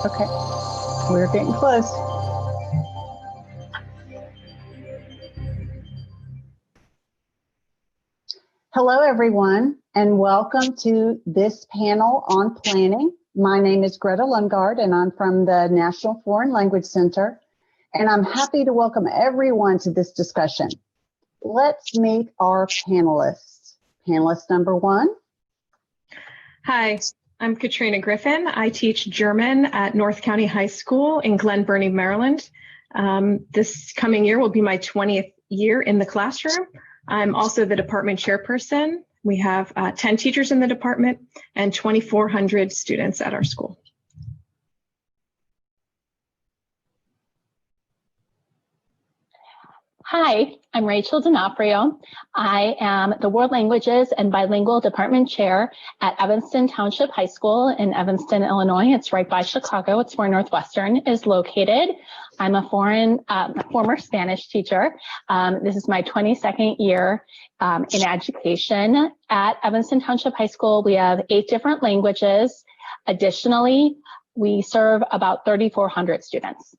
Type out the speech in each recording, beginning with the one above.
Okay, we're getting close. Hello, everyone, and welcome to this panel on planning. My name is Greta Lundgaard, and I'm from the National Foreign Language Center, and I'm happy to welcome everyone to this discussion. Let's meet our panelists. Panelist number one. Hi, I'm Katrina Griffin. I teach German at North County High School in Glen Burnie, Maryland. This coming year will be my 20th year in the classroom. I'm also the department chairperson. We have 10 teachers in the department and 2,400 students at our school. Hi, I'm Rachel D'Onofrio. I am the World Languages and Bilingual Department Chair at Evanston Township High School in Evanston, Illinois. It's right by Chicago. It's where Northwestern is located. I'm a former Spanish teacher. This is my 22nd year in education. At Evanston Township High School, we have 8 different languages. Additionally, we serve about 3,400 students.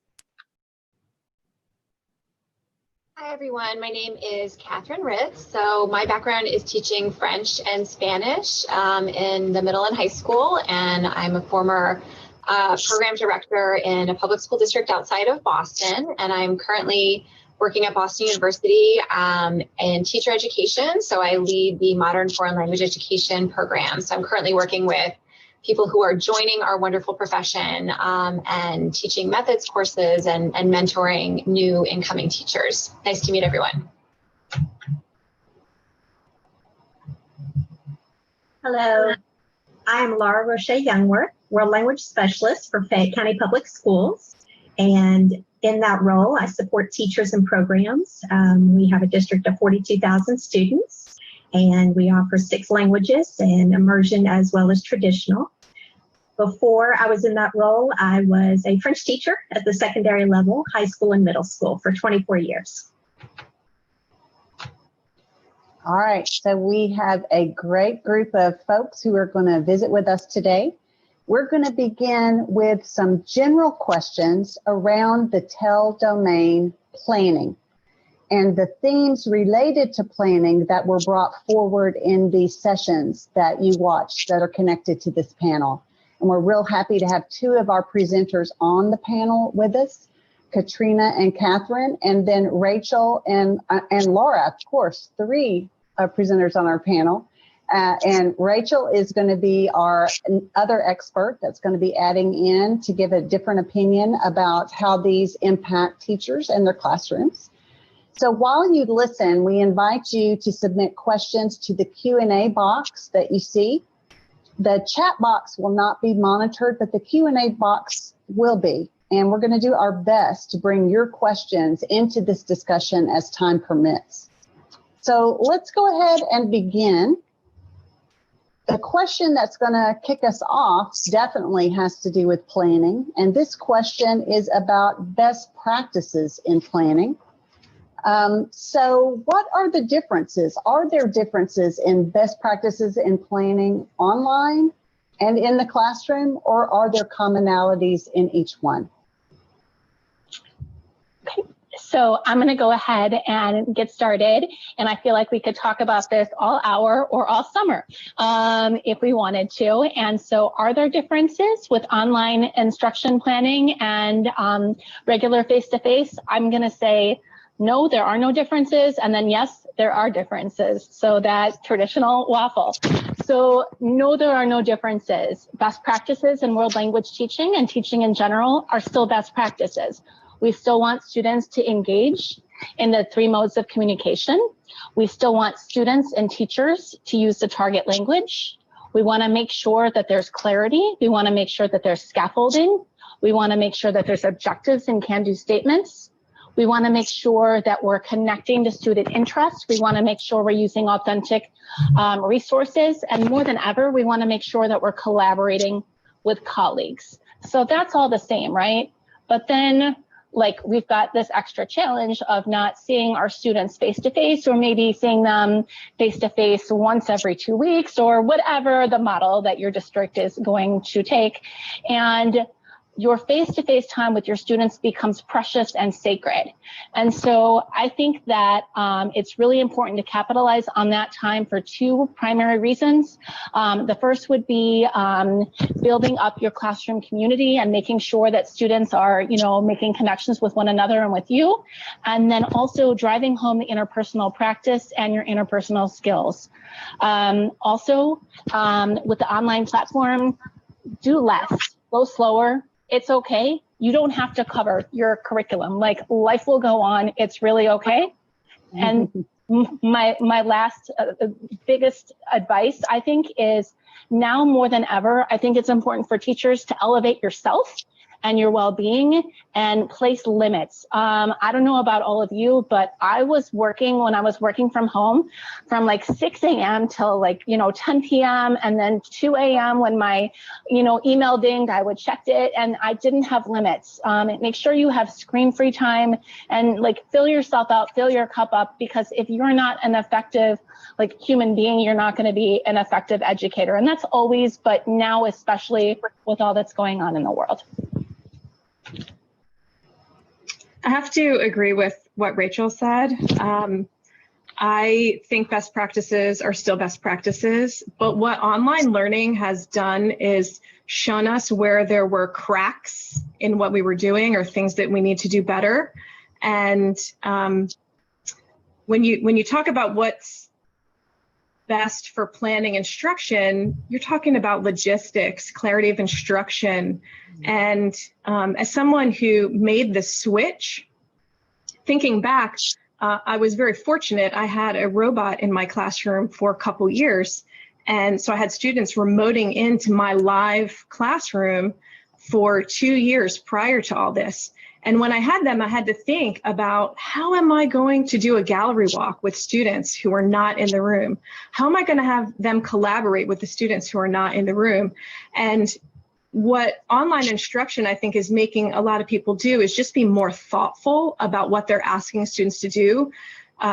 Hi everyone, my name is Catherine Ritz. So my background is teaching French and Spanish in the middle and high school, and I'm a former program director in a public school district outside of Boston, and I'm currently working at Boston University in teacher education. So I lead the Modern Foreign Language Education program. So I'm currently working with people who are joining our wonderful profession and teaching methods courses and mentoring new incoming teachers. Nice to meet everyone. Hello, I am Laura Roché Youngworth, World Language Specialist for Fayette County Public Schools. And in that role, I support teachers and programs. We have a district of 42,000 students, and we offer 6 languages and immersion as well as traditional. Before I was in that role, I was a French teacher at the secondary level, high school and middle school for 24 years. All right, so we have a great group of folks who are going to visit with us today. We're going to begin with some general questions around the TEL domain planning and the themes related to planning that were brought forward in these sessions that you watched that are connected to this panel. And we're real happy to have 2 of our presenters on the panel with us, Katrina and Catherine, and then Rachel and Laura, of course, 3 presenters on our panel. And Rachel is going to be our other expert that's going to be adding in to give a different opinion about how these impact teachers and their classrooms. So while you listen, we invite you to submit questions to the Q&A box that you see. The chat box will not be monitored, but the Q&A box will be. And we're going to do our best to bring your questions into this discussion as time permits. So let's go ahead and begin. The question that's going to kick us off definitely has to do with planning. And this question is about best practices in planning. So what are the differences? Are there differences in best practices in planning online and in the classroom, or are there commonalities in each one? Okay, so I'm going to go ahead and get started. And I feel like we could talk about this all hour or all summer if we wanted to. And so are there differences with online instruction planning and regular face-to-face? I'm going to say, no, there are no differences, and then yes, there are differences. So that traditional waffle. So no, there are no differences. Best practices in world language teaching and teaching in general are still best practices. We still want students to engage in the 3 modes of communication. We still want students and teachers to use the target language. We want to make sure that there's clarity. We want to make sure that there's scaffolding. We want to make sure that there's objectives and can-do statements. We want to make sure that we're connecting to student interest. We want to make sure we're using authentic resources. And more than ever, we want to make sure that we're collaborating with colleagues. So that's all the same, right? But then, like, we've got this extra challenge of not seeing our students face-to-face, or maybe seeing them face-to-face once every 2 weeks, or whatever the model that your district is going to take. And your face-to-face time with your students becomes precious and sacred. And so I think that it's really important to capitalize on that time for two primary reasons. The first would be building up your classroom community and making sure that students are, making connections with one another and with you. And then also driving home the interpersonal practice and your interpersonal skills. Also, with the online platform, do less, go slower. It's okay. You don't have to cover your curriculum. Like, life will go on. It's really okay. And my last biggest advice, I think, is now more than ever, I think it's important for teachers to elevate yourself and your well-being and place limits. I don't know about all of you, but I was working when I was working from home from like 6 a.m. till 10 p.m. and then 2 a.m. when my, email dinged, I would check it and I didn't have limits. Make sure you have screen-free time and fill yourself out, fill your cup up, because if you're not an effective human being, you're not going to be an effective educator. And that's always, but now especially with all that's going on in the world. I have to agree with what Rachel said. I think best practices are still best practices, but what online learning has done is shown us where there were cracks in what we were doing or things that we need to do better. And when you talk about what's best for planning instruction, you're talking about logistics, clarity of instruction. And as someone who made the switch, thinking back, I was very fortunate. I had a robot in my classroom for a couple years. And so I had students remoting into my live classroom for 2 years prior to all this. And when I had them, I had to think about, how am I going to do a gallery walk with students who are not in the room? How am I going to have them collaborate with the students who are not in the room? And what online instruction, I think, is making a lot of people do is just be more thoughtful about what they're asking students to do.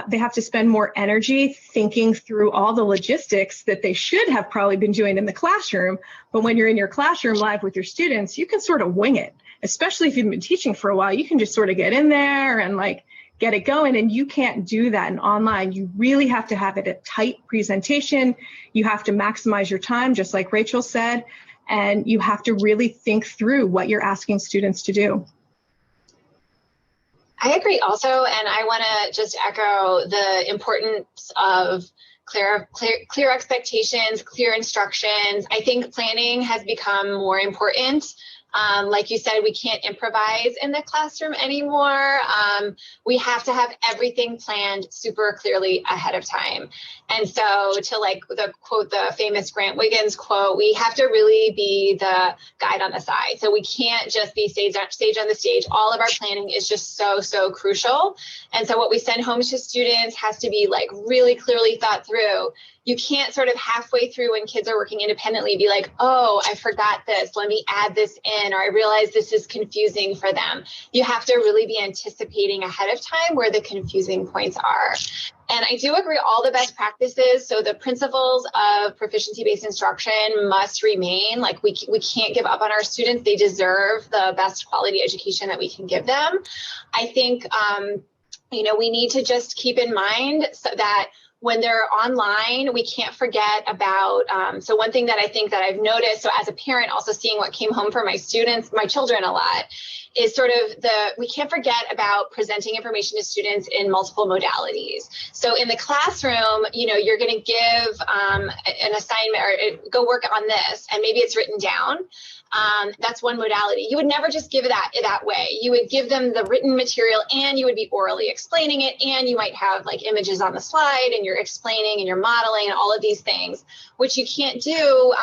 They have to spend more energy thinking through all the logistics that they should have probably been doing in the classroom. But when you're in your classroom live with your students, you can sort of wing it. Especially if you've been teaching for a while, you can just sort of get in there and get it going, and you can't do that in online. You really have to have it a tight presentation. You have to maximize your time, just like Rachel said, and you have to really think through what you're asking students to do. I agree also, and I want to just echo the importance of clear expectations, clear instructions. I think planning has become more important. Like you said, we can't improvise in the classroom anymore. We have to have everything planned super clearly ahead of time. And so to the famous Grant Wiggins quote, we have to really be the guide on the side. So we can't just be stage on the stage. All of our planning is just so crucial. And so what we send home to students has to be really clearly thought through. You can't sort of halfway through when kids are working independently be like, oh, I forgot this, let me add this in, or I realize this is confusing for them. You have to really be anticipating ahead of time where the confusing points are. And I do agree, all the best practices, so the principles of proficiency-based instruction must remain. We can't give up on our students. They deserve the best quality education that we can give them. I think, we need to just keep in mind that when they're online, we can't forget about, so one thing that I think that I've noticed, so as a parent also seeing what came home for my students, my children a lot, is sort of we can't forget about presenting information to students in multiple modalities. So in the classroom, you're going to give an assignment or go work on this, and maybe it's written down. That's one modality. You would never just give it that way. You would give them the written material, and you would be orally explaining it, and you might have images on the slide, and you're explaining and you're modeling and all of these things, which you can't do,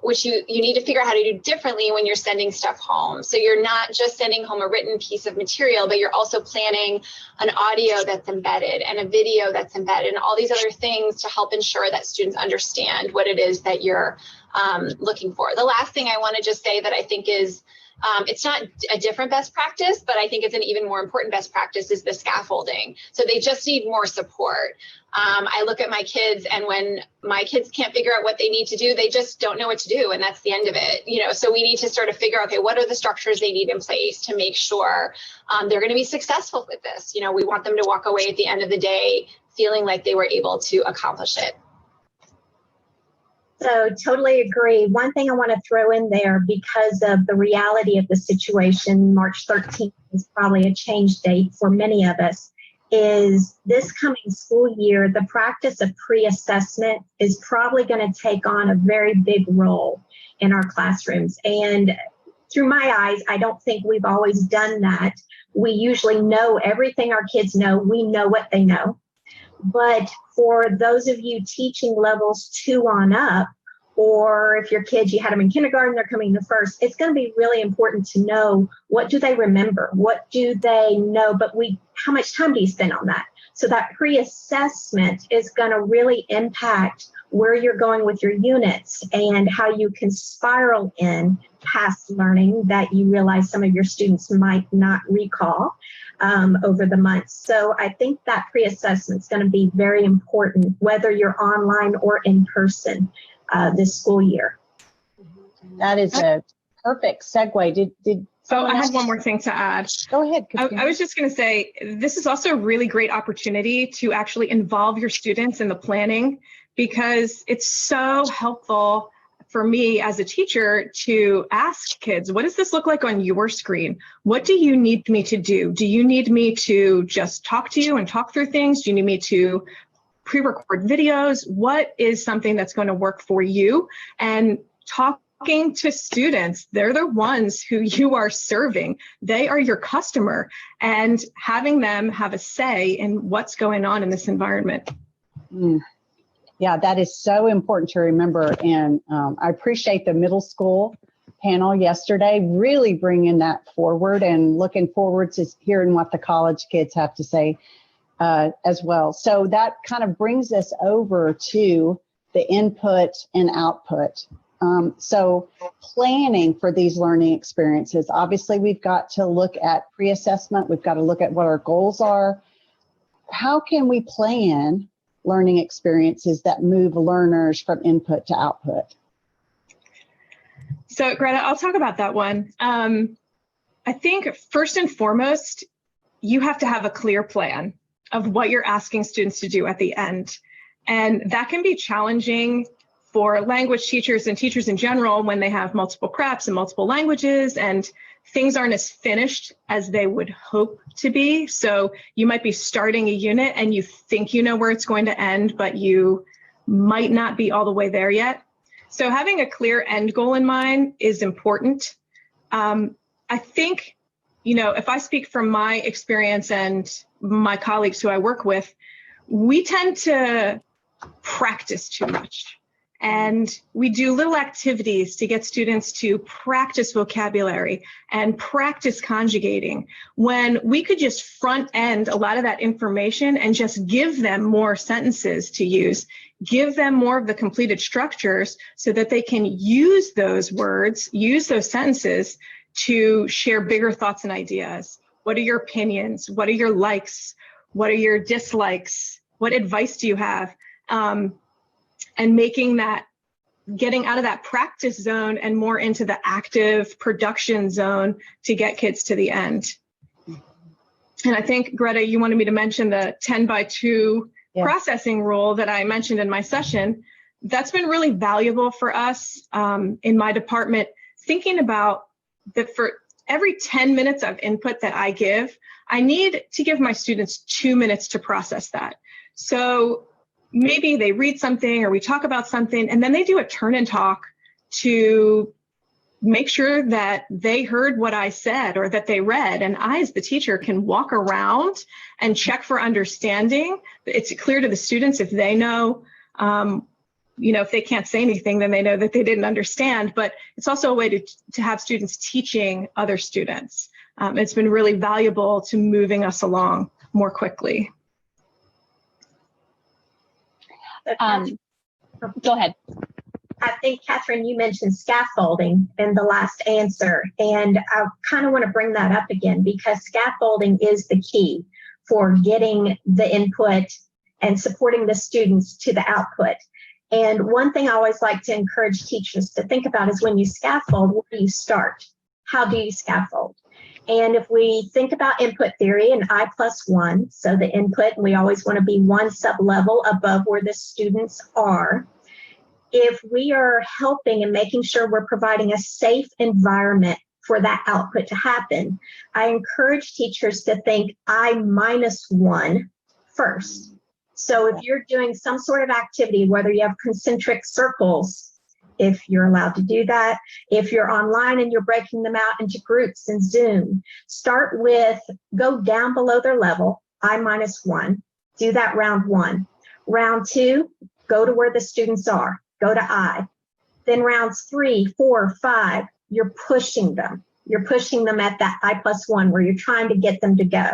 which you need to figure out how to do differently when you're sending stuff home. So you're not just sending home a written piece of material, but you're also planning an audio that's embedded and a video that's embedded and all these other things to help ensure that students understand what it is that you're looking for. The last thing I want to just say that I think is It's not a different best practice, but I think it's an even more important best practice is the scaffolding. So they just need more support. I look at my kids, and when my kids can't figure out what they need to do, they just don't know what to do. And that's the end of it. So we need to sort of figure out, okay, what are the structures they need in place to make sure they're going to be successful with this? We want them to walk away at the end of the day feeling like they were able to accomplish it. So totally agree. One thing I want to throw in there, because of the reality of the situation, March 13th is probably a change date for many of us, is this coming school year, the practice of pre-assessment is probably going to take on a very big role in our classrooms. And through my eyes, I don't think we've always done that. We usually know everything our kids know. We know what they know. But for those of you teaching levels 2 on up, or if your kids, you had them in kindergarten, they're coming to first, it's going to be really important to know, what do they remember? What do they know? But how much time do you spend on that? So that pre-assessment is going to really impact where you're going with your units and how you can spiral in past learning that you realize some of your students might not recall over the months. So I think that pre-assessment is going to be very important, whether you're online or in person this school year. That is a perfect segue. Did I have one more thing to add. Go ahead. I was just going to say, this is also a really great opportunity to actually involve your students in the planning, because it's so helpful for me as a teacher to ask kids, what does this look like on your screen? What do you need me to do? Do you need me to just talk to you and talk through things? Do you need me to pre-record videos? What is something that's going to work for you? And talking to students, they're the ones who you are serving. They are your customer, and having them have a say in what's going on in this environment. Yeah, that is so important to remember. And I appreciate the middle school panel yesterday, really bringing that forward and looking forward to hearing what the college kids have to say as well. So that kind of brings us over to the input and output. So planning for these learning experiences, obviously we've got to look at pre-assessment. We've got to look at what our goals are. How can we plan learning experiences that move learners from input to output? So Greta, I'll talk about that one. I think first and foremost, you have to have a clear plan of what you're asking students to do at the end. And that can be challenging for language teachers and teachers in general when they have multiple preps and multiple languages and things aren't as finished as they would hope to be. So you might be starting a unit and you think you know where it's going to end, but you might not be all the way there yet. So having a clear end goal in mind is important. I think, if I speak from my experience and my colleagues who I work with, we tend to practice too much. And we do little activities to get students to practice vocabulary and practice conjugating, when we could just front end a lot of that information and just give them more sentences to use, give them more of the completed structures so that they can use those words, use those sentences to share bigger thoughts and ideas. What are your opinions? What are your likes? What are your dislikes? What advice do you have? And making that, getting out of that practice zone and more into the active production zone to get kids to the end. And I think, Greta, you wanted me to mention the 10x2 processing rule that I mentioned in my session. That's been really valuable for us in my department, thinking about that for every 10 minutes of input that I give, I need to give my students 2 minutes to process that. So maybe they read something or we talk about something and then they do a turn and talk to make sure that they heard what I said or that they read. And I, as the teacher, can walk around and check for understanding. It's clear to the students if they know, if they can't say anything, then they know that they didn't understand. But it's also a way to have students teaching other students. It's been really valuable to moving us along more quickly. Go ahead. I think, Catherine, you mentioned scaffolding in the last answer, and I kind of want to bring that up again because scaffolding is the key for getting the input and supporting the students to the output. And one thing I always like to encourage teachers to think about is when you scaffold, where do you start? How do you scaffold? And if we think about input theory and I+1, so the input, we always want to be one sub-level above where the students are. If we are helping and making sure we're providing a safe environment for that output to happen, I encourage teachers to think I-1 first. So if you're doing some sort of activity, whether you have concentric circles, if you're allowed to do that, if you're online and you're breaking them out into groups in Zoom, start with, go down below their level, I-1, do that round 1. Round 2, go to where the students are, go to I. Then rounds 3, 4, 5, you're pushing them. You're pushing them at that I+1 where you're trying to get them to go.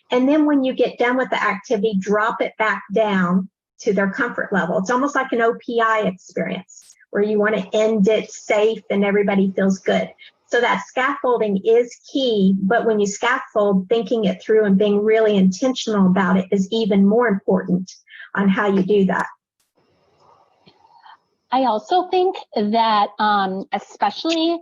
And then when you get done with the activity, drop it back down to their comfort level. It's almost like an OPI experience where you want to end it safe and everybody feels good. So that scaffolding is key, but when you scaffold, thinking it through and being really intentional about it is even more important on how you do that. I also think that especially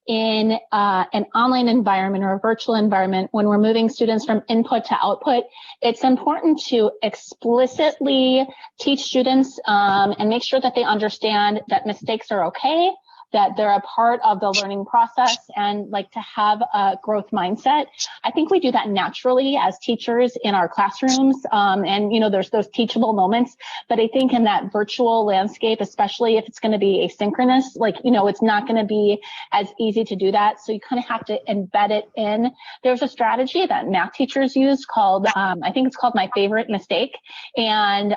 in an online environment or a virtual environment, when we're moving students from input to output, it's important to explicitly teach students and make sure that they understand that mistakes are okay, that they're a part of the learning process, and like to have a growth mindset. I think we do that naturally as teachers in our classrooms, and you know, there's those teachable moments, but I think in that virtual landscape, especially if it's going to be asynchronous, like, you know, it's not going to be as easy to do that. So you kind of have to embed it in. There's a strategy that math teachers use called, I think it's called My Favorite Mistake. And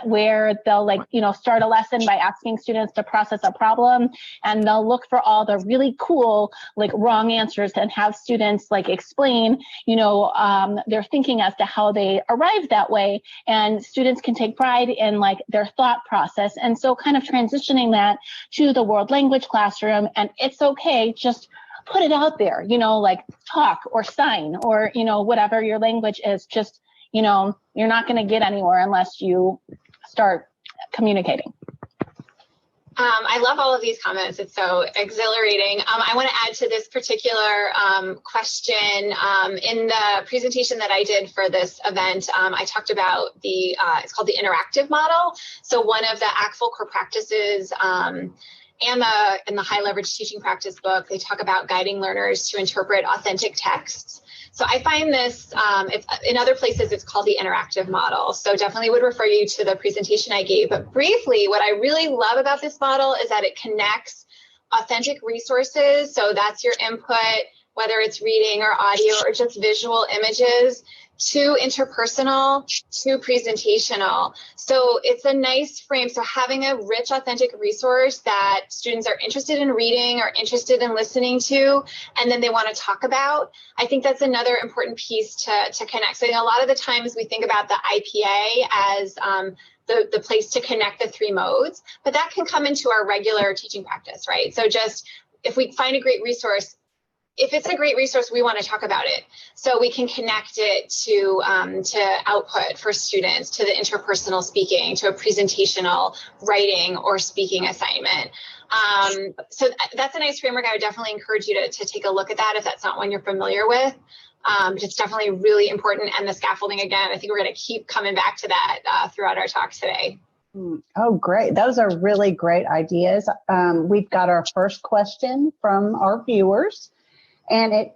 where they'll, like, you know, start a lesson by asking students to process a problem, and they'll look for all the really cool, like, wrong answers and have students like explain, you know, their thinking as to how they arrived that way, and students can take pride in like their thought process. And so kind of transitioning that to the world language classroom, and it's okay, just put it out there, you know, like talk or sign or, you know, whatever your language is, just, you know, you're not going to get anywhere unless you start communicating. I love all of these comments. It's so exhilarating. I want to add to this particular question. In the presentation that I did for this event, I talked about the, it's called the interactive model. So one of the ACTFL core practices and in the high leverage teaching practice book, they talk about guiding learners to interpret authentic texts. So I find this, it's, in other places, it's called the interactive model. So definitely would refer you to the presentation I gave. But briefly, what I really love about this model is that it connects authentic resources. So that's your input, whether it's reading or audio or just visual images, to interpersonal, to presentational. So it's a nice frame. So having a rich, authentic resource that students are interested in reading or interested in listening to, and then they want to talk about, I think that's another important piece to connect. So, you know, a lot of the times we think about the IPA as the place to connect the three modes, but that can come into our regular teaching practice, right? So just if we find a great resource, if it's a great resource, we want to talk about it. So we can connect it to output for students, to the interpersonal speaking, to a presentational writing or speaking assignment. So that's a nice framework. I would definitely encourage you to take a look at that if that's not one you're familiar with. But it's definitely really important. And the scaffolding, again, I think we're going to keep coming back to that throughout our talk today. Oh, great. Those are really great ideas. We've got our first question from our viewers. And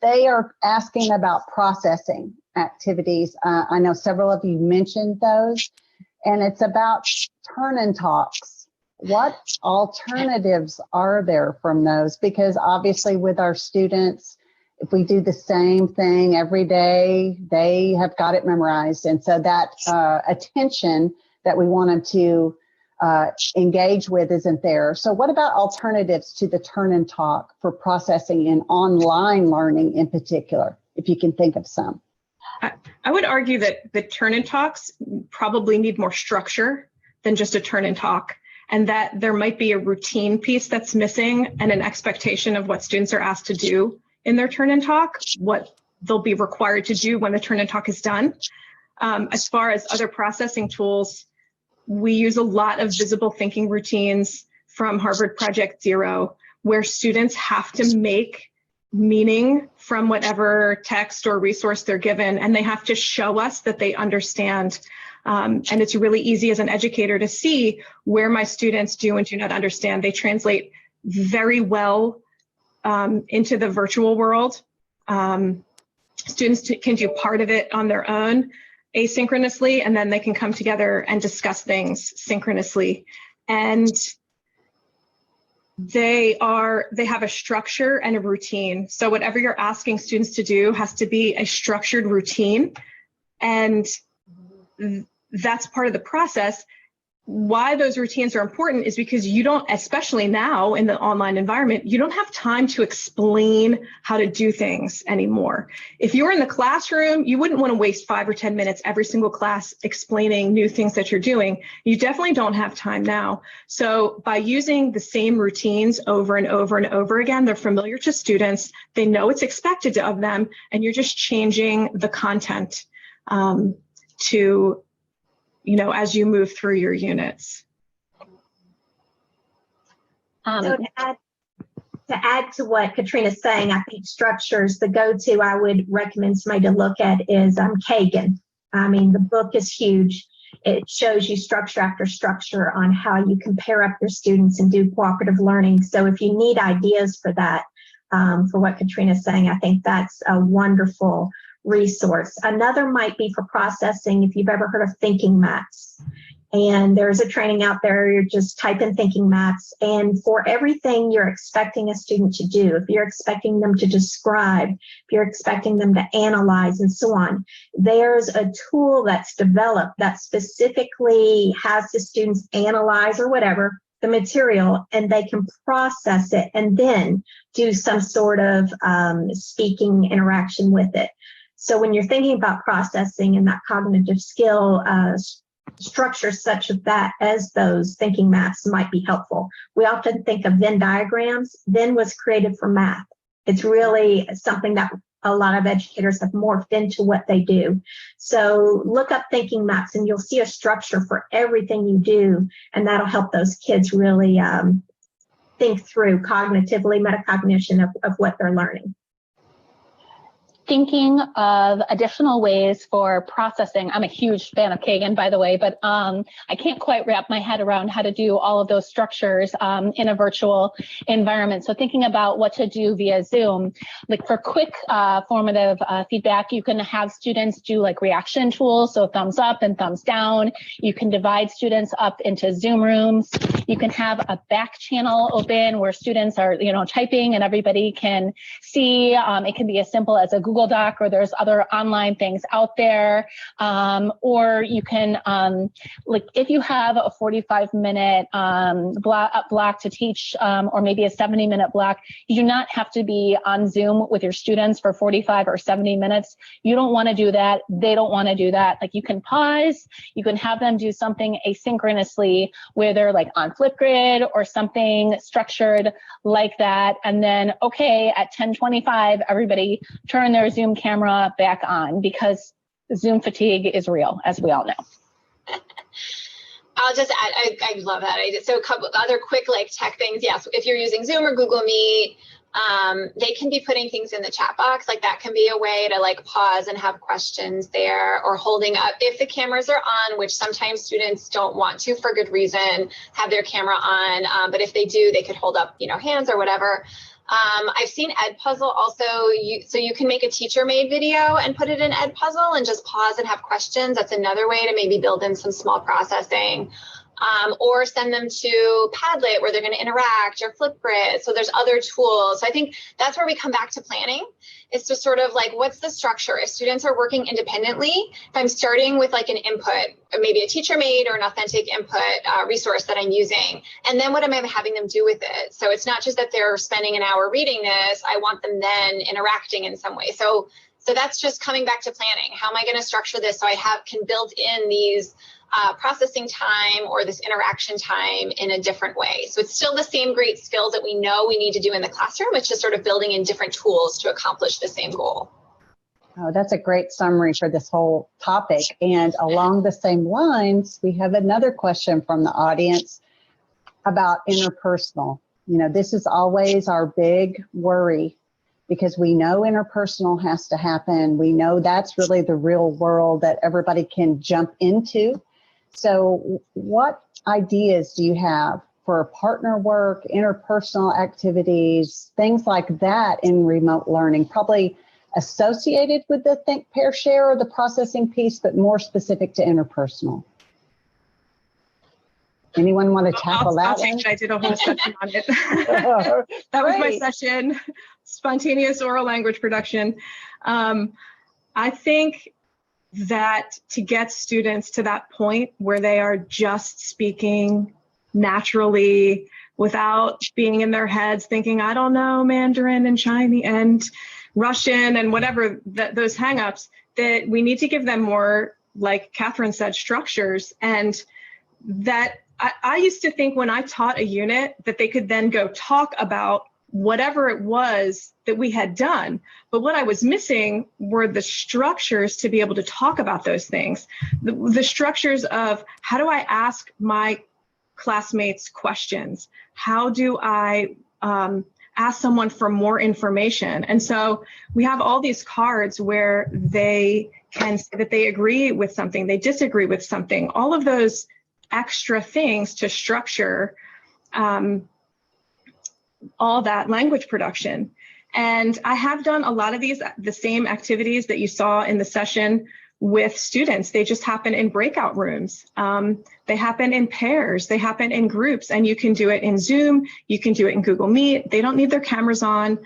they are asking about processing activities. I know several of you mentioned those, and it's about turn and talks. What alternatives are there from those? Because obviously with our students, if we do the same thing every day, they have got it memorized. And so that attention that we want them to engage with isn't there. So what about alternatives to the turn and talk for processing in online learning in particular, if you can think of some? I would argue that the turn and talks probably need more structure than just a turn and talk. and that there might be a routine piece that's missing and an expectation of what students are asked to do in their turn and talk, what they'll be required to do when the turn and talk is done. As far as other processing tools, we use a lot of visible thinking routines from Harvard Project Zero, where students have to make meaning from whatever text or resource they're given, and they have to show us that they understand. And it's really easy as an educator to see where my students do and do not understand. They translate very well into the virtual world. Students can do part of it on their own asynchronously, and then they can come together and discuss things synchronously. And they have a structure and a routine. So whatever you're asking students to do has to be a structured routine. And that's part of the process. Why those routines are important is because you don't, especially now in the online environment, you don't have time to explain how to do things anymore. If you were in the classroom, you wouldn't want to waste 5 or 10 minutes every single class explaining new things that you're doing. You definitely don't have time now. So by using the same routines over and over and over again, they're familiar to students, they know what's expected of them, and you're just changing the content to, as you move through your units. So to add to what Katrina's saying, I think structures, the go-to I would recommend somebody to look at is Kagan. I mean, the book is huge. It shows you structure after structure on how you can pair up your students and do cooperative learning. So if you need ideas for that, for what Katrina's saying, I think that's a wonderful resource. Another might be for processing, if you've ever heard of thinking maps. And there's a training out there, you just type in thinking maps, and for everything you're expecting a student to do, if you're expecting them to describe, if you're expecting them to analyze and so on, there's a tool that's developed that specifically has the students analyze or whatever the material, and they can process it and then do some sort of speaking interaction with it. So when you're thinking about processing and that cognitive skill, structures such as those thinking maps might be helpful. We often think of Venn diagrams. Venn was created for math. It's really something that a lot of educators have morphed into what they do. So look up thinking maps and you'll see a structure for everything you do, and that'll help those kids really think through cognitively, metacognition of what they're learning. Thinking of additional ways for processing. I'm a huge fan of Kagan, by the way, but I can't quite wrap my head around how to do all of those structures in a virtual environment. So thinking about what to do via Zoom, like for quick formative feedback, you can have students do like reaction tools, so thumbs up and thumbs down. You can divide students up into Zoom rooms. You can have a back channel open where students are, typing and everybody can see. It can be as simple as a Google Doc, or there's other online things out there. Or you can, like if you have a 45-minute block to teach, or maybe a 70-minute block, you do not have to be on Zoom with your students for 45 or 70 minutes. You don't want to do that. They don't want to do that. Like you can pause, you can have them do something asynchronously where they're like on Flipgrid or something structured like that. And then, okay, at 10:25, everybody turn their Zoom camera back on, because Zoom fatigue is real, as we all know. I'll just add, I love that. So a couple other quick tech things. Yes, if you're using Zoom or Google Meet, they can be putting things in the chat box. Like that can be a way to pause and have questions there, or holding up if the cameras are on, which sometimes students don't want to for good reason, have their camera on. But if they do, they could hold up, hands or whatever. I've seen Edpuzzle also, so you can make a teacher-made video and put it in Edpuzzle and just pause and have questions. That's another way to maybe build in some small processing. Or send them to Padlet where they're going to interact, or Flipgrid. So there's other tools. So I think that's where we come back to planning. It's just sort of what's the structure? If students are working independently, if I'm starting with an input, or maybe a teacher-made or an authentic input resource that I'm using, and then what am I having them do with it? So it's not just that they're spending an hour reading this. I want them then interacting in some way. So that's just coming back to planning. How am I going to structure this so I can build in these processing time or this interaction time in a different way. So it's still the same great skills that we know we need to do in the classroom. It's just sort of building in different tools to accomplish the same goal. Oh, that's a great summary for this whole topic. And along the same lines, we have another question from the audience about interpersonal. You know, this is always our big worry because we know interpersonal has to happen. We know that's really the real world that everybody can jump into. So what ideas do you have for partner work, interpersonal activities, things like that in remote learning? Probably associated with the think, pair, share or the processing piece, but more specific to interpersonal. Anyone want to tackle that? I'll take it. I did a whole session on it. That was my session, spontaneous oral language production. I think that to get students to that point where they are just speaking naturally without being in their heads thinking, I don't know Mandarin and Chinese and Russian and whatever those hangups, that we need to give them more, like Catherine said, structures. And that I used to think when I taught a unit that they could then go talk about whatever it was that we had done. But what I was missing were the structures to be able to talk about those things. The structures of how do I ask my classmates questions? How do I ask someone for more information? And so we have all these cards where they can say that they agree with something, they disagree with something, all of those extra things to structure all that language production. And I have done a lot of the same activities that you saw in the session with students. They just happen in breakout rooms. They happen in pairs, they happen in groups, and you can do it in Zoom, you can do it in Google Meet. They don't need their cameras on.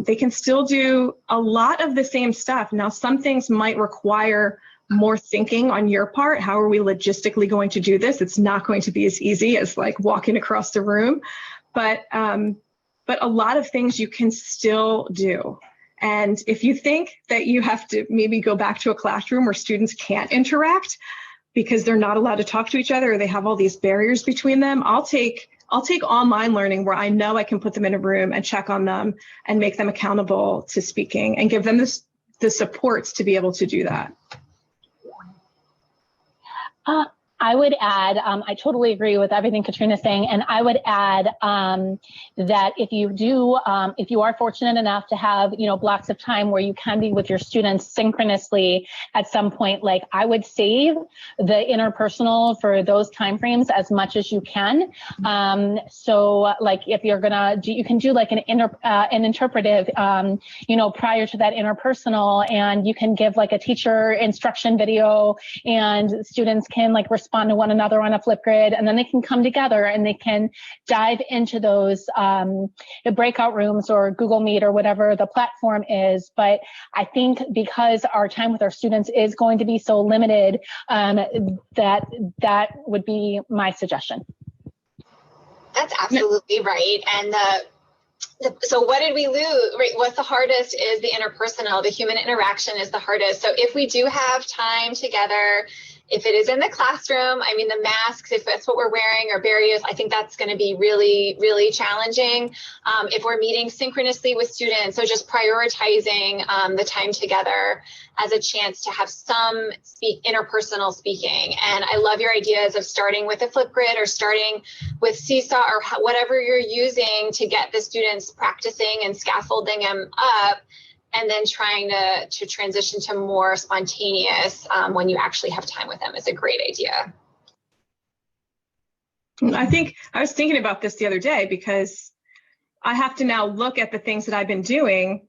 They can still do a lot of the same stuff. Now, some things might require more thinking on your part. How are we logistically going to do this? It's not going to be as easy as like walking across the room, but a lot of things you can still do. And if you think that you have to maybe go back to a classroom where students can't interact because they're not allowed to talk to each other or they have all these barriers between them, I'll take online learning where I know I can put them in a room and check on them and make them accountable to speaking and give them the supports to be able to do that. I would add, I totally agree with everything Katrina's saying, and I would add that if you are fortunate enough to have, blocks of time where you can be with your students synchronously at some point, like I would save the interpersonal for those timeframes as much as you can. So like if you're you can do like an interpretive, prior to that interpersonal, and you can give like a teacher instruction video, and students can like respond to one another on a Flipgrid, and then they can come together and they can dive into those breakout rooms or Google Meet or whatever the platform is. But I think because our time with our students is going to be so limited, that would be my suggestion. That's absolutely right. And so what did we lose? Right, what's the hardest is the interpersonal. The human interaction is the hardest. So if we do have time together, if it is in the classroom, I mean, the masks, if that's what we're wearing, or barriers, I think that's going to be really, really challenging. If we're meeting synchronously with students, so just prioritizing the time together as a chance to have some interpersonal speaking. And I love your ideas of starting with a Flipgrid or starting with Seesaw or whatever you're using to get the students practicing and scaffolding them up, and then trying to transition to more spontaneous when you actually have time with them is a great idea. I was thinking about this the other day because I have to now look at the things that I've been doing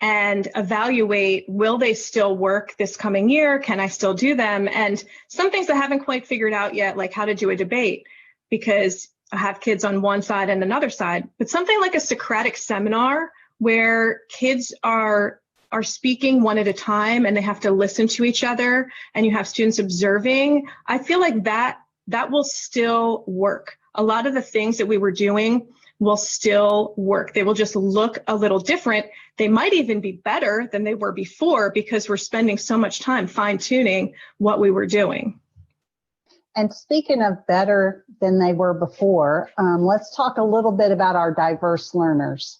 and evaluate, will they still work this coming year? Can I still do them? And some things I haven't quite figured out yet, like how to do a debate, because I have kids on one side and another side, but something like a Socratic seminar where kids are speaking one at a time and they have to listen to each other and you have students observing, I feel like that will still work. A lot of the things that we were doing will still work. They will just look a little different. They might even be better than they were before because we're spending so much time fine-tuning what we were doing. And speaking of better than they were before, let's talk a little bit about our diverse learners.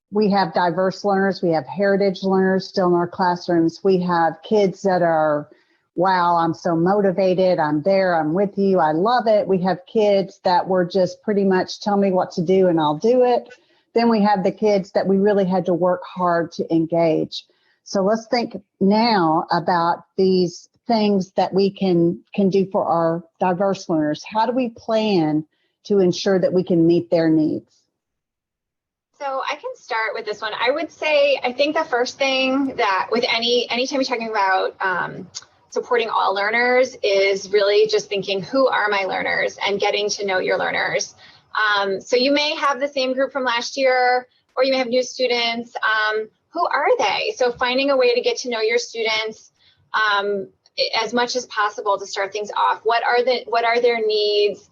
We have diverse learners. We have heritage learners still in our classrooms. We have kids that are, wow, I'm so motivated. I'm there. I'm with you. I love it. We have kids that were just pretty much tell me what to do and I'll do it. Then we have the kids that we really had to work hard to engage. So let's think now about these things that we can do for our diverse learners. How do we plan to ensure that we can meet their needs? So I can start with this one. I would say, I think the first thing that with anytime you're talking about supporting all learners is really just thinking, who are my learners, and getting to know your learners. So you may have the same group from last year, or you may have new students. Who are they? So finding a way to get to know your students as much as possible to start things off. What are their needs?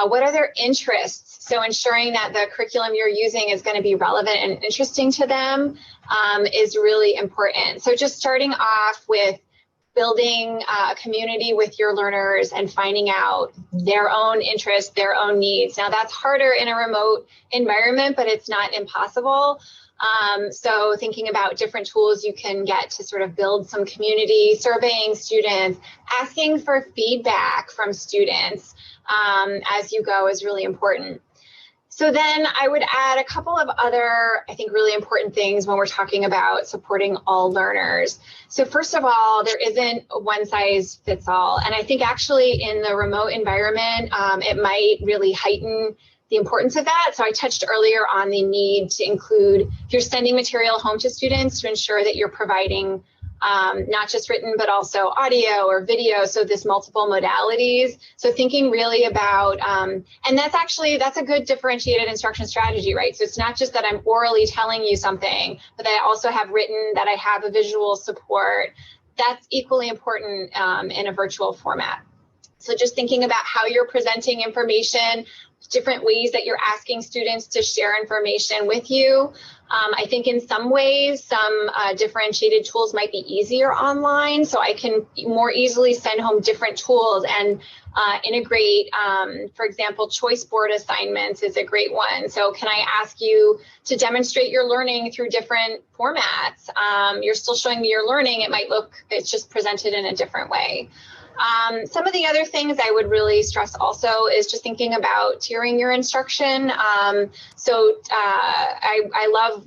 What are their interests? So ensuring that the curriculum you're using is going to be relevant and interesting to them is really important. So just starting off with building a community with your learners and finding out their own interests, their own needs. Now that's harder in a remote environment, but it's not impossible. So thinking about different tools you can get to sort of build some community, surveying students, asking for feedback from students as you go is really important. So then I would add a couple of other, I think, really important things when we're talking about supporting all learners. So first of all, there isn't a one size fits all. And I think actually in the remote environment, it might really heighten the importance of that. So I touched earlier on the need to include, if you're sending material home to students, to ensure that you're providing not just written, but also audio or video. So this multiple modalities. So thinking really about, and that's a good differentiated instruction strategy, right? So it's not just that I'm orally telling you something, but that I also have written, that I have a visual support. That's equally important in a virtual format. So just thinking about how you're presenting information, different ways that you're asking students to share information with you. I think in some ways, some differentiated tools might be easier online, so I can more easily send home different tools and integrate, for example, choice board assignments is a great one. So can I ask you to demonstrate your learning through different formats? You're still showing me your learning. It might look, it's just presented in a different way. Some of the other things I would really stress also is just thinking about tiering your instruction. I love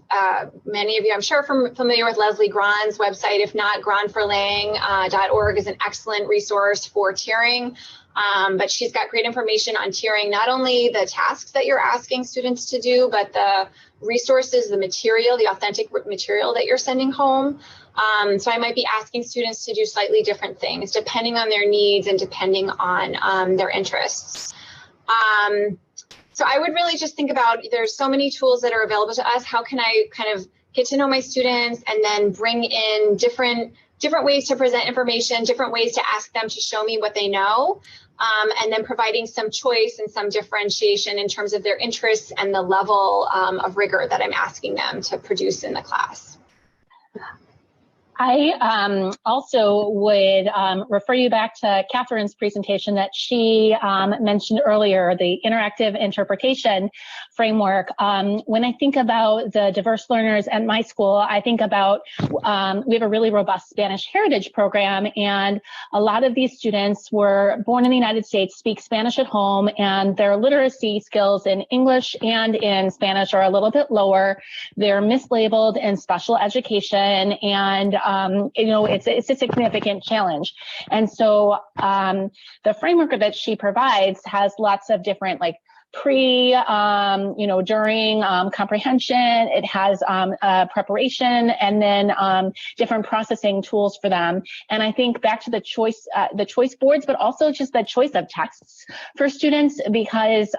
many of you, I'm sure, familiar with Leslie Grand's website. If not, grandforlang.org is an excellent resource for tiering. But she's got great information on tiering, not only the tasks that you're asking students to do, but the resources, the material, the authentic material that you're sending home. So I might be asking students to do slightly different things depending on their needs and depending on their interests. So I would really just think about, there's so many tools that are available to us. How can I kind of get to know my students and then bring in different ways to present information, different ways to ask them to show me what they know, and then providing some choice and some differentiation in terms of their interests and the level of rigor that I'm asking them to produce in the class. I also would refer you back to Catherine's presentation that she mentioned earlier, the interactive interpretation framework. When I think about the diverse learners at my school, I think about, we have a really robust Spanish heritage program, and a lot of these students were born in the United States, speak Spanish at home, and their literacy skills in English and in Spanish are a little bit lower. They're mislabeled in special education, and it's a significant challenge. And so the framework that she provides has lots of different, like, pre, during comprehension. It has preparation, and then different processing tools for them. And I think back to the choice boards, but also just the choice of texts for students, because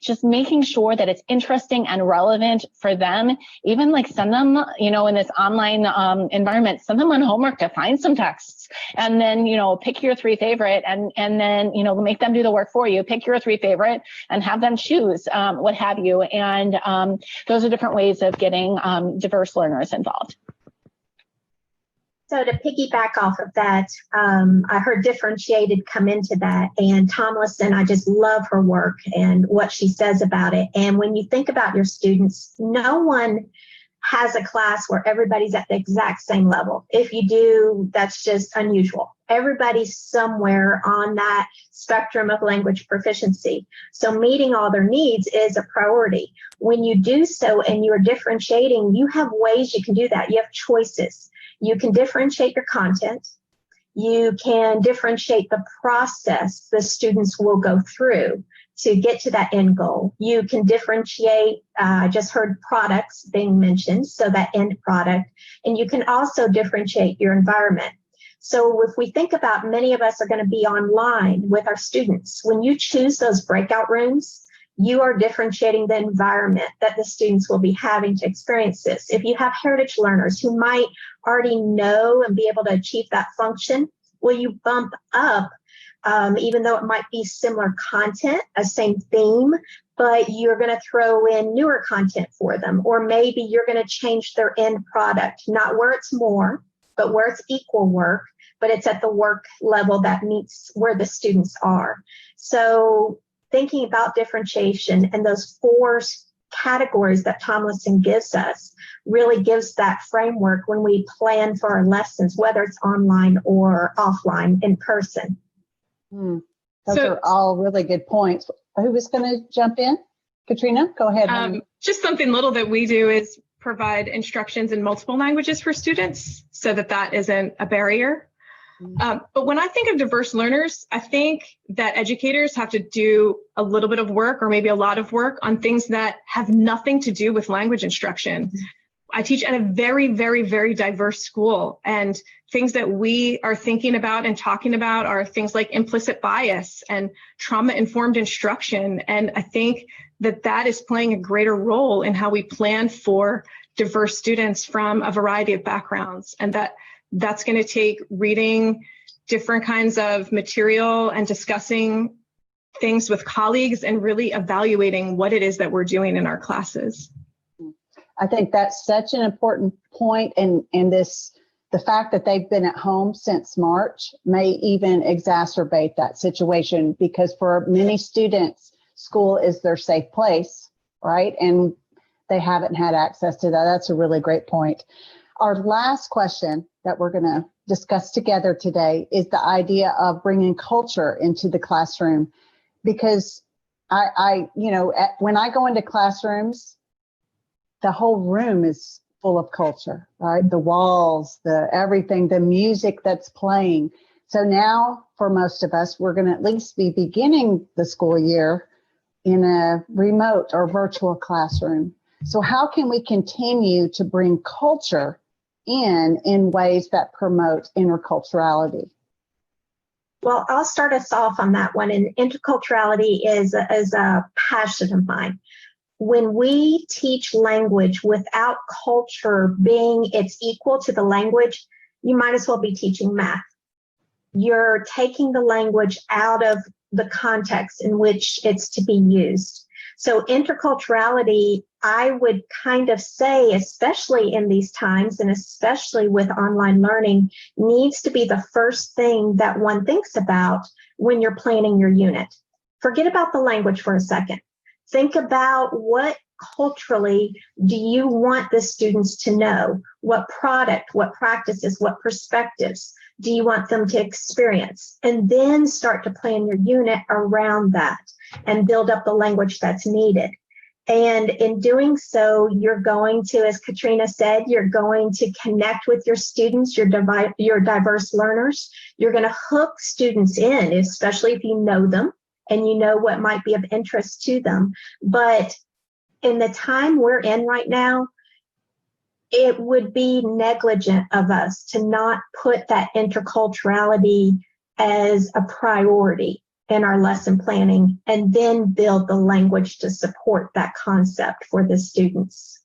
just making sure that it's interesting and relevant for them. Even like send them, in this online environment, send them on homework to find some texts, and then pick your 3 favorite, and then make them do the work for you. Pick your 3 favorite and have them choose what have you. And those are different ways of getting diverse learners involved. So to piggyback off of that, I heard differentiated come into that, and Tomlinson, I just love her work and what she says about it. And when you think about your students, no one has a class where everybody's at the exact same level. If you do, that's just unusual. Everybody's somewhere on that spectrum of language proficiency. So meeting all their needs is a priority. When you do so and you're differentiating, you have ways you can do that. You have choices. You can differentiate your content. You can differentiate the process the students will go through to get to that end goal. You can differentiate, I just heard products being mentioned, so that end product, and you can also differentiate your environment. So if we think about, many of us are going to be online with our students. When you choose those breakout rooms, you are differentiating the environment that the students will be having to experience this. If you have heritage learners who might already know and be able to achieve that function, will you bump up, even though it might be similar content, a same theme, but you're going to throw in newer content for them, or maybe you're going to change their end product, not where it's more, but where it's equal work, but it's at the work level that meets where the students are. So thinking about differentiation and those 4 categories that Tomlinson gives us really gives that framework when we plan for our lessons, whether it's online or offline in person. Those are all really good points. Who was going to jump in? Katrina, go ahead. Just something little that we do is provide instructions in multiple languages for students so that that isn't a barrier. But when I think of diverse learners, I think that educators have to do a little bit of work, or maybe a lot of work, on things that have nothing to do with language instruction. I teach at a very, very, very diverse school, and things that we are thinking about and talking about are things like implicit bias and trauma-informed instruction. And I think that that is playing a greater role in how we plan for diverse students from a variety of backgrounds, and that's going to take reading different kinds of material and discussing things with colleagues and really evaluating what it is that we're doing in our classes. I think that's such an important point, and the fact that they've been at home since March may even exacerbate that situation, because for many students, school is their safe place, right? And they haven't had access to that. That's a really great point. Our last question that we're going to discuss together today is the idea of bringing culture into the classroom, because when I go into classrooms, the whole room is full of culture, right? The walls, the everything, the music that's playing. So now for most of us, we're going to at least be beginning the school year in a remote or virtual classroom. So how can we continue to bring culture in ways that promote interculturality? Well, I'll start us off on that one. And interculturality is a passion of mine. When we teach language without culture being its equal to the language, you might as well be teaching math. You're taking the language out of the context in which it's to be used. So interculturality, I would kind of say, especially in these times and especially with online learning, needs to be the first thing that one thinks about when you're planning your unit. Forget about the language for a second. Think about what culturally do you want the students to know? What product, what practices, what perspectives do you want them to experience? And then start to plan your unit around that and build up the language that's needed. And in doing so, you're going to, as Katrina said, you're going to connect with your students, your diverse learners. You're going to hook students in, especially if you know them and you know what might be of interest to them. But in the time we're in right now, it would be negligent of us to not put that interculturality as a priority in our lesson planning and then build the language to support that concept for the students.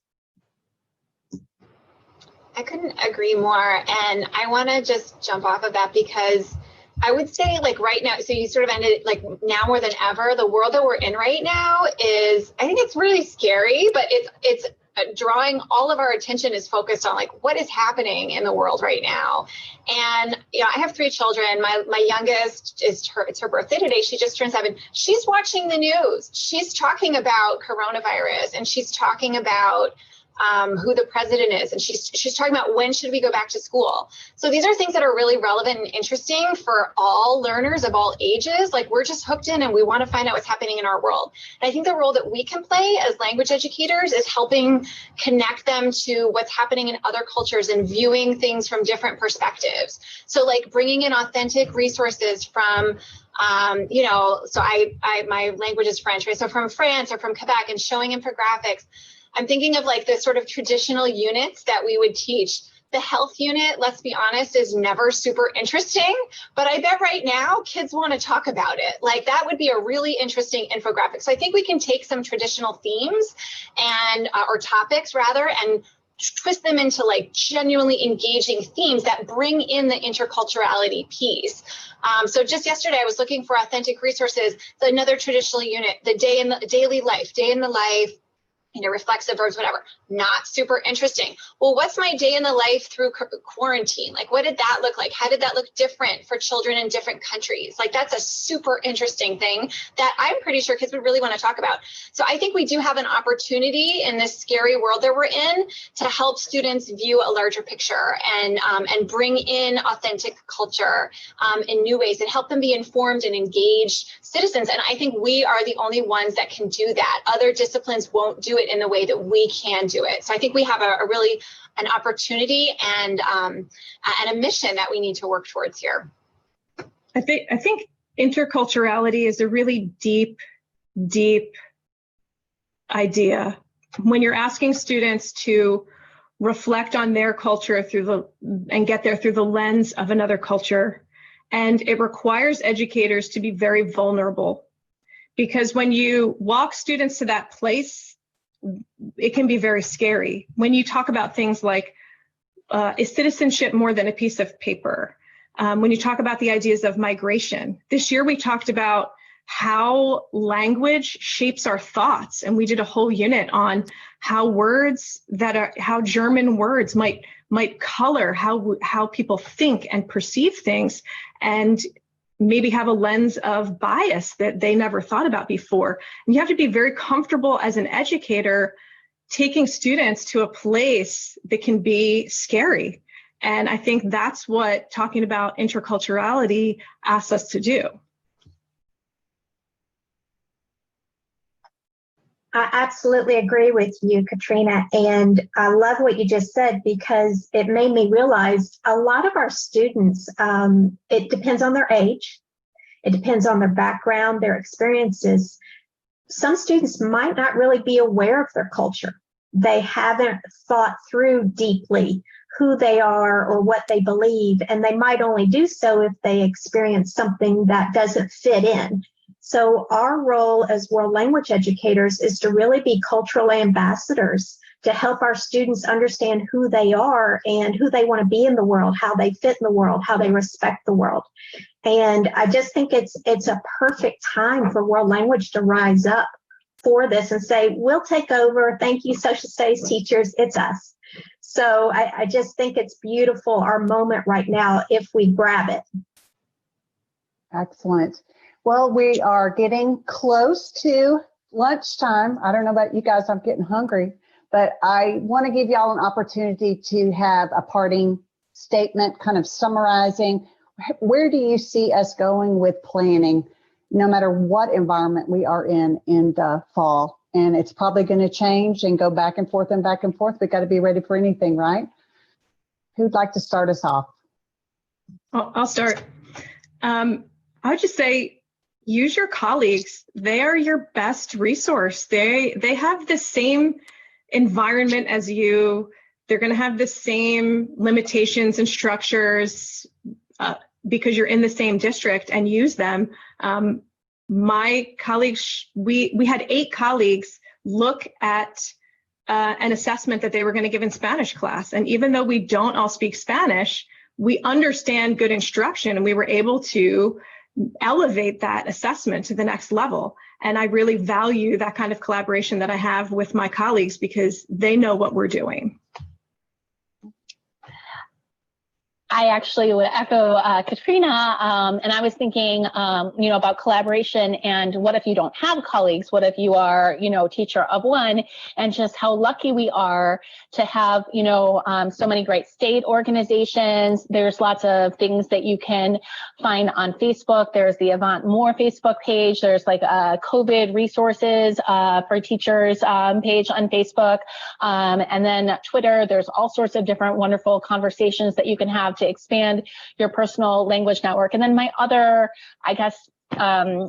I couldn't agree more. And I want to just jump off of that, because I would say, like, right now, so you sort of ended, like, now more than ever, the world that we're in right now is, I think it's really scary, but it's drawing all of our attention is focused on like what is happening in the world right now. And I have 3 children. My youngest it's her birthday today. She just turned 7. She's watching the news. She's talking about coronavirus, and she's talking about who the president is, and she's talking about when should we go back to school. So these are things that are really relevant and interesting for all learners of all ages. Like, we're just hooked in and we want to find out what's happening in our world. And I think the role that we can play as language educators is helping connect them to what's happening in other cultures and viewing things from different perspectives. So like bringing in authentic resources from so my language is French, right? So from France or from Quebec, and showing infographics. I'm thinking of like the sort of traditional units that we would teach. The health unit, let's be honest, is never super interesting, but I bet right now kids want to talk about it. Like, that would be a really interesting infographic. So I think we can take some traditional themes and or topics rather, and twist them into like genuinely engaging themes that bring in the interculturality piece. So just yesterday, I was looking for authentic resources. Another traditional unit, the day in the daily life, day in the life, reflexive verbs, whatever, not super interesting. Well, what's my day in the life through quarantine? Like, what did that look like? How did that look different for children in different countries? Like, that's a super interesting thing that I'm pretty sure kids would really want to talk about. So I think we do have an opportunity in this scary world that we're in to help students view a larger picture and bring in authentic culture in new ways and help them be informed and engaged citizens. And I think we are the only ones that can do that. Other disciplines won't do it in the way that we can do it. So I think we have an opportunity and a mission that we need to work towards here. I think interculturality is a really deep idea. When you're asking students to reflect on their culture and get there through the lens of another culture, and it requires educators to be very vulnerable, because when you walk students to that place, it can be very scary. When you talk about things like, is citizenship more than a piece of paper? When you talk about the ideas of migration. This year we talked about how language shapes our thoughts, and we did a whole unit on how German words might color how people think and perceive things, and maybe have a lens of bias that they never thought about before. And you have to be very comfortable as an educator taking students to a place that can be scary. And I think that's what talking about interculturality asks us to do. I absolutely agree with you, Katrina. And I love what you just said, because it made me realize a lot of our students, it depends on their age. It depends on their background, their experiences. Some students might not really be aware of their culture. They haven't thought through deeply who they are or what they believe, and they might only do so if they experience something that doesn't fit in. So our role as world language educators is to really be cultural ambassadors to help our students understand who they are and who they want to be in the world, how they fit in the world, how they respect the world. And I just think it's a perfect time for world language to rise up for this and say, we'll take over. Thank you, social studies teachers. It's us. So I just think it's beautiful, our moment right now, if we grab it. Excellent. Well, we are getting close to lunchtime. I don't know about you guys, I'm getting hungry, but I want to give y'all an opportunity to have a parting statement, kind of summarizing. Where do you see us going with planning, no matter what environment we are in the fall? And it's probably going to change and go back and forth and back and forth. We've got to be ready for anything, right? Who'd like to start us off? I'll start. I would just say, use your colleagues. They are your best resource. They have the same environment as you. They're going to have the same limitations and structures because you're in the same district, and use them. My colleagues, we had 8 colleagues look at an assessment that they were going to give in Spanish class. And even though we don't all speak Spanish, we understand good instruction, and we were able to elevate that assessment to the next level. And I really value that kind of collaboration that I have with my colleagues because they know what we're doing. I actually would echo Katrina, and I was thinking, about collaboration and what if you don't have colleagues? What if you are, teacher of one, and just how lucky we are to have, so many great state organizations. There's lots of things that you can find on Facebook. There's the Avant More Facebook page. There's like a COVID resources for teachers page on Facebook. And then Twitter, there's all sorts of different wonderful conversations that you can have to expand your personal language network. And then my other,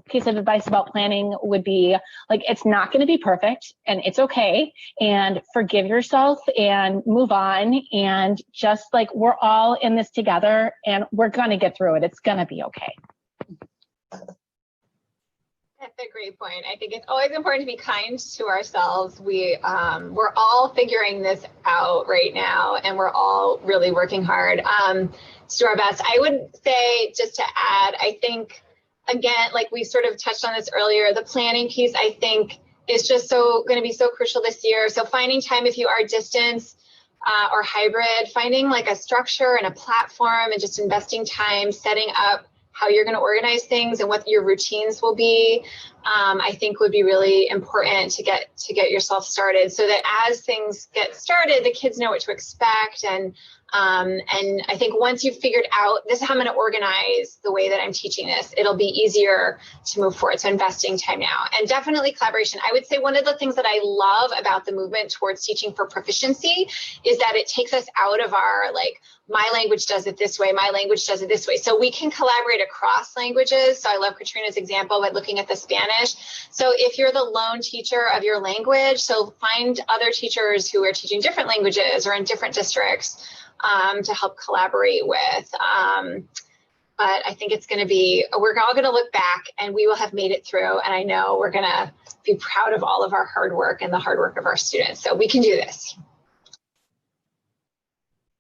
piece of advice about planning would be it's not going to be perfect, and it's okay, and forgive yourself and move on, and just we're all in this together and we're going to get through it. It's going to be okay. That's a great point. I think it's always important to be kind to ourselves. We're all figuring this out right now, and we're all really working hard to do our best. I would say, just to add, I think, again, we sort of touched on this earlier, the planning piece, I think, is just going to be so crucial this year. So finding time, if you are distance or hybrid, finding a structure and a platform, and just investing time setting up how you're going to organize things and what your routines will be, I think would be really important to get yourself started, so that as things get started, the kids know what to expect. And I think once you've figured out, this is how I'm going to organize the way that I'm teaching this, it'll be easier to move forward. So investing time now, and definitely collaboration. I would say one of the things that I love about the movement towards teaching for proficiency is that it takes us out of our my language does it this way, my language does it this way. So we can collaborate across languages. So I love Katrina's example by looking at the Spanish. So if you're the lone teacher of your language, so find other teachers who are teaching different languages or in different districts to help collaborate with. But I think it's going to be, we're all going to look back and we will have made it through. And I know we're going to be proud of all of our hard work and the hard work of our students. So we can do this.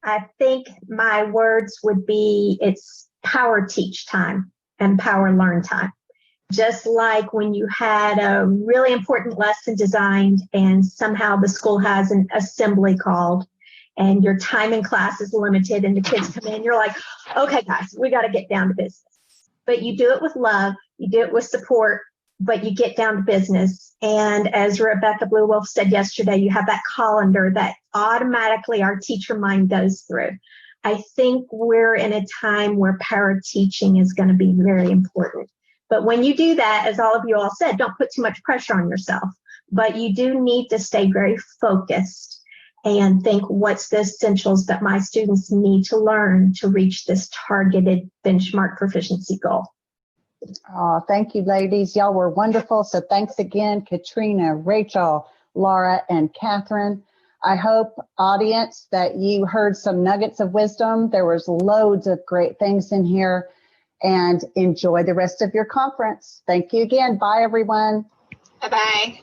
I think my words would be, it's power teach time and power learn time. Just like when you had a really important lesson designed and somehow the school has an assembly called and your time in class is limited and the kids come in, you're like, okay, guys, we got to get down to business. But you do it with love, you do it with support, but you get down to business. And as Rebecca Blue Wolf said yesterday, you have that colander that automatically our teacher mind goes through. I think we're in a time where power teaching is going to be very important. But when you do that, as all of you all said, don't put too much pressure on yourself. But you do need to stay very focused and think, what's the essentials that my students need to learn to reach this targeted benchmark proficiency goal? Oh, thank you, ladies. Y'all were wonderful. So thanks again, Katrina, Rachel, Laura, and Catherine. I hope, audience, that you heard some nuggets of wisdom. There was loads of great things in here, and enjoy the rest of your conference. Thank you again. Bye, everyone. Bye-bye.